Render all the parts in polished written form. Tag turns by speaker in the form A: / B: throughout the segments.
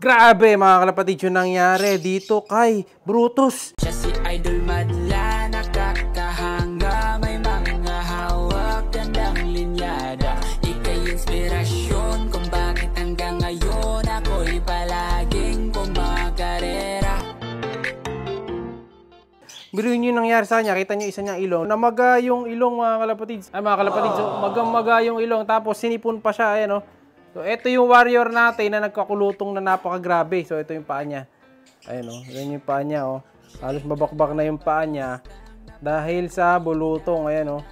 A: Grabe mga kalapatid yung nangyari dito kay Brutus.
B: Siya si Idol Madla, nakakahanga, may mga hawak, gandang linyada. Ika'y inspirasyon kung bakit hanggang ngayon ako'y palaging kumakarera.
A: Biruin yung nangyari sa kanya, kita nyo isa niyang ilong. Namaga yung ilong mga kalapatid. Ay mga kalapatid, so maga yung ilong tapos sinipon pa siya, ayan o. So, ito yung warrior natin na nagkakulutong na napakagrabe. So, ito yung paa niya. Ayan o. Ayan yung paa niya o. Halos mabakbak na yung paa niya. Dahil sa bulutong. Ayan o.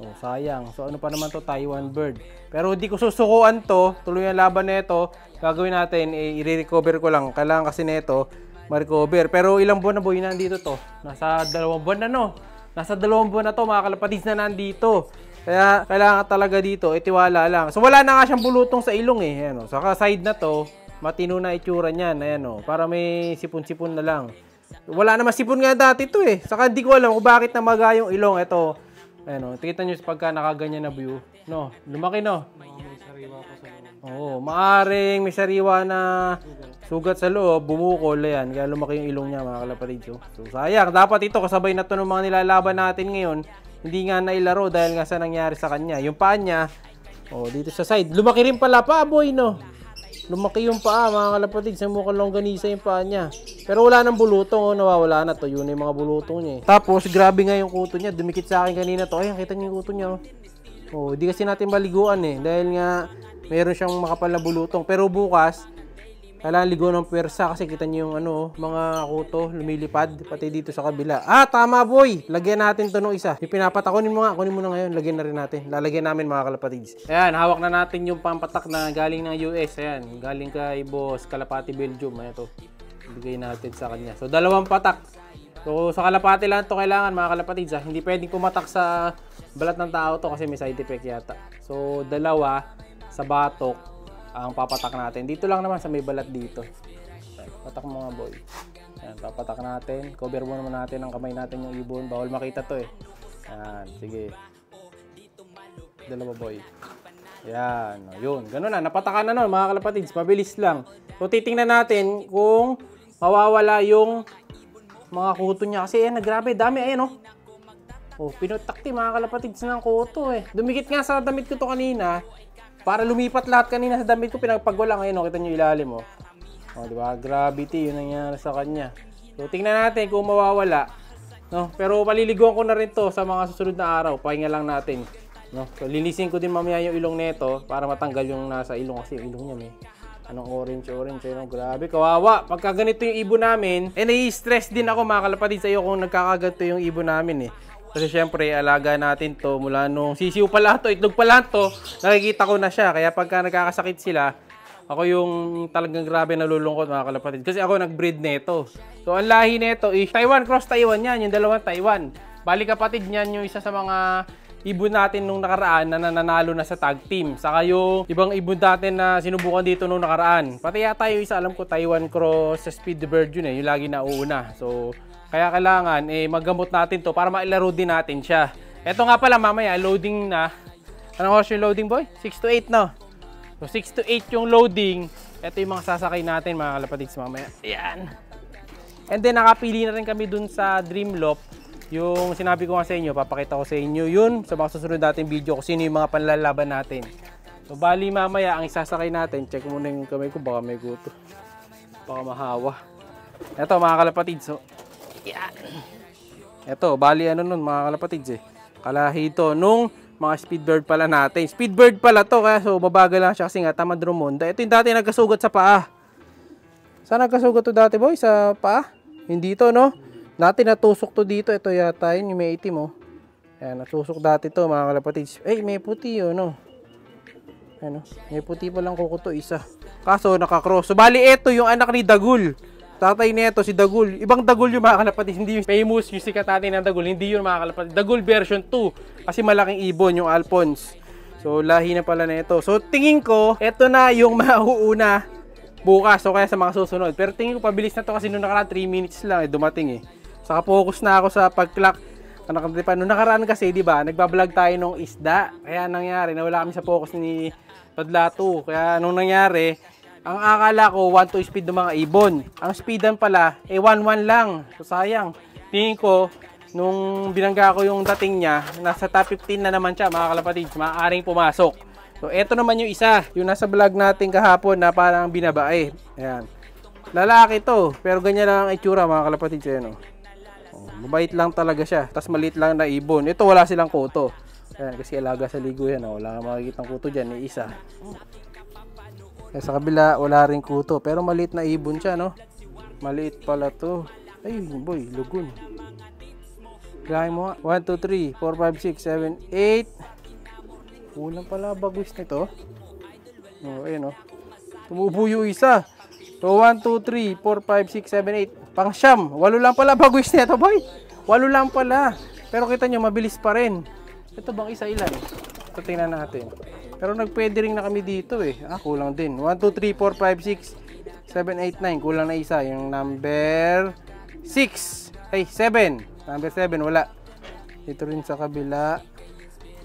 A: Oh, sayang. So, ano pa naman to? Taiwan bird. Pero hindi ko susukuan to. Tuloy ang laban na ito. Gagawin natin, i-recover ko lang. Kailangan kasi na ito ma-recover. Pero ilang buwan na boy nandito to? Nasa 2 buwan na no. Nasa 2 buwan na to mga kalapatids na nandito. Kaya kailangan talaga dito, itiwala lang. So wala na nga siyang bulutong sa ilong eh. Ayan, o. Saka side na to, matino na itsura niyan. Ayan o, para may sipon-sipon na lang. Wala naman sipon nga dati to eh. Saka hindi ko alam kung bakit namaga yung ilong. Ito, ayan o, tingnan nyo pagka nakaganyan na view. No, lumaki no.
C: May sariwa pa sa loob.
A: Oo, maaring may sariwa na sugat sa loob, bumukol, ayan. Kaya lumaki yung ilong niya mga kalapatid. So sayang, dapat ito kasabay na to ng mga nilalaban natin ngayon. Hindi nga nailaro dahil nga sa nangyari sa kanya. Yung paa niya, oh, dito sa side. Lumaki rin pala pa, boy, no? Lumaki yung paa, mga kalapatid. Sa mukhang longganisa yung paa niya. Pero wala nang bulutong, oh, nawawala na to. Yun yung mga bulutong niya, eh. Tapos, grabe nga yung kuto niya. Dumikit sa akin kanina to. Ayan, kita niyo yung kuto niya, oh. Oh, di kasi natin maliguan, eh. Dahil nga, mayroon siyang makapal na bulutong. Pero bukas, kailangan ligo ng puwersa kasi kita niyo yung ano, mga kuto lumilipad pati dito sa kabila. Ah, tama boy. Lagyan natin 'to nung isa. Pinapatak kunin mo nga, kunin mo na ngayon. Lagyan na rin natin. Lalagyan namin mga kalapatids. Ayan, hawak na natin yung pampatak na galing ng US. Ayan, galing kay Boss Kalapati Belgium. Ayan to. Ibigay natin sa kanya. So, 2 patak. So, sa kalapati lang to kailangan mga kalapatids. Hindi pwedeng pumatak sa balat ng tao to kasi may side effect yata. So, 2 sa batok ang papatak natin. Dito lang naman sa may balat dito. Patak mo nga boy. Ayan, papatak natin. Cover mo naman natin ang kamay natin yung ibon. Bawal makita to eh. Ayan, sige. 2 boy. Ayan, yun. Ganun na. Napatakan na nun mga kalapatids. Mabilis lang. So titingnan natin kung mawawala yung mga kuto niya. Kasi ayan, grabe. Dami ayan oh. Oh, pinutakti mga kalapatids ng kuto eh. Dumikit nga sa damit ko to kanina. Para lumipat lahat kanina sa damit ko, pinagpagwala ngayon, oh, kita nyo ilalim, oh. Oh, di ba? Gravity, yun nangyari sa kanya. So, tingnan natin kung mawawala, no? Pero paliliguan ko na rin to sa mga susunod na araw. Pahinga lang natin, no? So, linisin ko din mamaya yung ilong nito para matanggal yung nasa ilong kasi yung ilong niya, may anong orange, no? Grabe, kawawa. Pagka ganito yung ibon namin, nai-stress din ako mga kalapatid sa iyo kung nagkakaganto yung ibon namin, eh. Kasi syempre, alaga natin to mula nung sisiw pala to, itlog pala to, nakikita ko na siya. Kaya pagka nagkakasakit sila, ako yung talagang grabe nalulungkot mga kalapatid. Kasi ako nag-breed neto. So, ang lahi neto is Taiwan, cross Taiwan yan, yung 2 Taiwan. Bali kapatid niyan yung isa sa mga ibon natin nung nakaraan na nananalo na sa tag team. Saka yung ibang ibon natin na sinubukan dito nung nakaraan. Pati yata yung isa, alam ko, Taiwan cross sa Speedbird yun eh, yung lagi nauuna. So, kaya kailangan maggamot natin to para mailaro din natin siya. Ito nga pala mamaya, loading na. Anong oras yung loading boy? 6 to 8 no? So 6 to 8 yung loading. Ito yung mga sasakay natin mga kalapatids mamaya. Ayan. And then nakapili na rin kami dun sa Dreamloft. Yung sinabi ko nga sa inyo, papakita ko sa inyo yun sa mga susunod natin video kung sino yung mga panlalaban natin. So bali mamaya ang isasakay natin, check muna yung kamay ko baka may guto. Baka mahawa. Ito mga kalapatids. So, yan. Ito, bali ano nun mga kalapatids eh. Kalahito nung mga Speedbird pala natin. Speedbird pala to kaya so mabagal lang siya kasi nga tamad rumonda. Ito yung dati nagkasugat sa paa. Saan nagkasugat to dati boy? Sa paa? Hindi to no? Dati natusok to dito. Ito yata yun yung may itim oh. Ayan, natusok dati to mga kalapatids. Eh, may puti yun no? Ano? May puti pa lang kuko to isa. Kaso nakakross. So bali ito yung anak ni Dagul. Tatay nito si Dagul. Ibang Dagul yung mga kalapatid. Hindi yung famous yung sikat natin ng Dagul. Hindi yun mga kalapatid. Dagul version 2. Kasi malaking ibon yung Alphonse. So lahi na pala na ito. So tingin ko, ito na yung mauuna bukas. So kaya sa mga susunod. Pero tingin ko pabilis na to kasi nung nakaraan 3 minutes lang dumating eh. Saka focus na ako sa pag-clock. Nung nakaraan kasi, di ba, nagbablog tayo nung isda. Kaya nangyari, nawala kami sa focus ni Padlatu. Kaya nung nangyari, Ang akala ko 1-2 speed ng mga ibon. Ang speedan pala 1-1 lang. So sayang. Tingin ko nung binangga ko yung dating niya, nasa top 15 na naman siya mga kalapatids. Maaaring pumasok. So eto naman yung isa, yung nasa vlog natin kahapon na parang binabae. Ayan. Lalaki to, pero ganyan lang ang itsura mga kalapatids. Ayan, mabait lang talaga siya. Tapos maliit lang na ibon. Ito wala silang kuto. Ayan, kasi alaga sa ligo yan. Wala kang makikitang kuto dyan. Ni isa. Sa kabila, wala rin kuto. Pero maliit na ibon siya, no? Maliit pala to. Ay, boy, lugon. Gaya mo nga. 1, 2, 3, 4, 5, 6, 7, 8. Kulang pala bagwis nito. Ayun, tumubo yung isa. So, 1, 2, 3, 4, 5, 6, 7, 8. Pang siyam. 8 lang pala bagwis nito, boy. 8 lang pala. Pero kita nyo, mabilis pa rin. Ito bang isa ilan? Ito tingnan natin. Pero nagpwede rin na kami dito kulang din. 1, 2, 3, 4, 5, 6, 7, 8, 9. Kulang na isa. Yung number 6. Ay, 7. Number 7, wala. Dito rin sa kabila.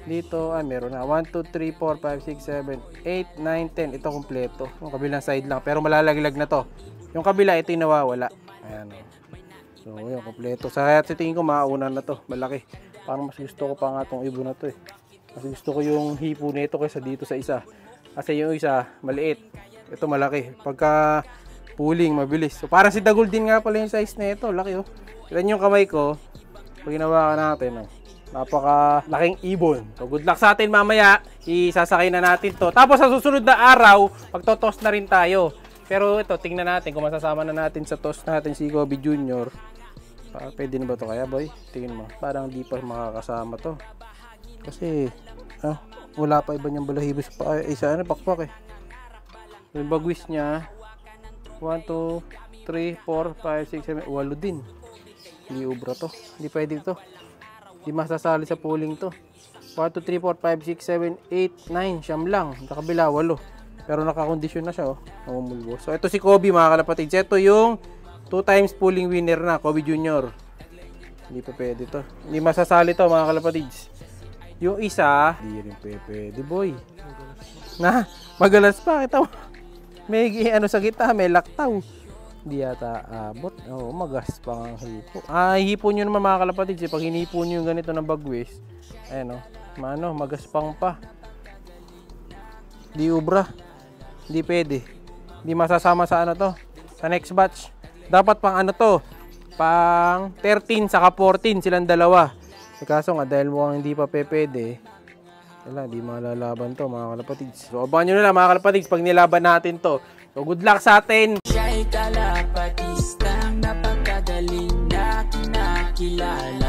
A: Dito, meron na. 1, 2, 3, 4, 5, 6, 7, 8, 9, 10. Ito kompleto. Yung kabilang side lang. Pero malalaglag na to. Yung kabila, ito yung nawawala. Ayan. So, yun, kompleto. Sa tingin ko, mauna na to. Malaki. Parang mas gusto ko pa nga itong ibon na to Mas gusto ko yung hipo nito kaysa dito sa isa. Kasi yung isa, maliit. Ito malaki. Pagka pooling, mabilis. So parang si Dagul din nga pala yung size nito. Laki Tignan yung kamay ko. Pag ginawa natin, napaka-laking ibon. So good luck sa atin mamaya. Isasakay na natin to. Tapos sa susunod na araw, pagtotos na rin tayo. Pero ito, tingnan natin kung masasama na natin sa toss natin si Kobe Jr. Pwede na ba to kaya, boy? Tingin mo. Parang di pa makakasama to. Kasi, wala pa iba niyang balahibos pa. Isa pakpak Yung bagwis niya, 1, 2, 3, 4, 5, 6, 7, 8 din. Hindi ubra to. Hindi pwede to. Hindi masasali sa pooling to. 1, 2, 3, 4, 5, 6, 7, 8, 9. Siyam lang. Sa kabila, 8. Pero nakakondisyon na siya, namumulbo. So, ito si Kobe, mga kalapatids. Ito yung 2 times pooling winner na, Kobe Jr. Hindi pa pwede to. Hindi masasali to, mga kalapatids. Yung isa, hindi rin pwede, boy. Magalas pa. Kita mo. May sa kita, may laktaw. Hindi yata abot. Magas pa ang hipo. Hipo nyo naman mga kalapatids. Pag hinipo nyo yung ganito ng bagwis, magaspang pa. Di ubra. Hindi pwede. Hindi masasama sa sa next batch. Dapat pang pang 13 saka 14 silang dalawa. Kaso nga dahil mukhang hindi pa pwede, di malalaban to mga kalapatids. So abangan nyo na lang mga kalapatids pag nilaban natin to. So good luck sa atin!
B: Siya'y kalapatistang napakagaling na kinakilala.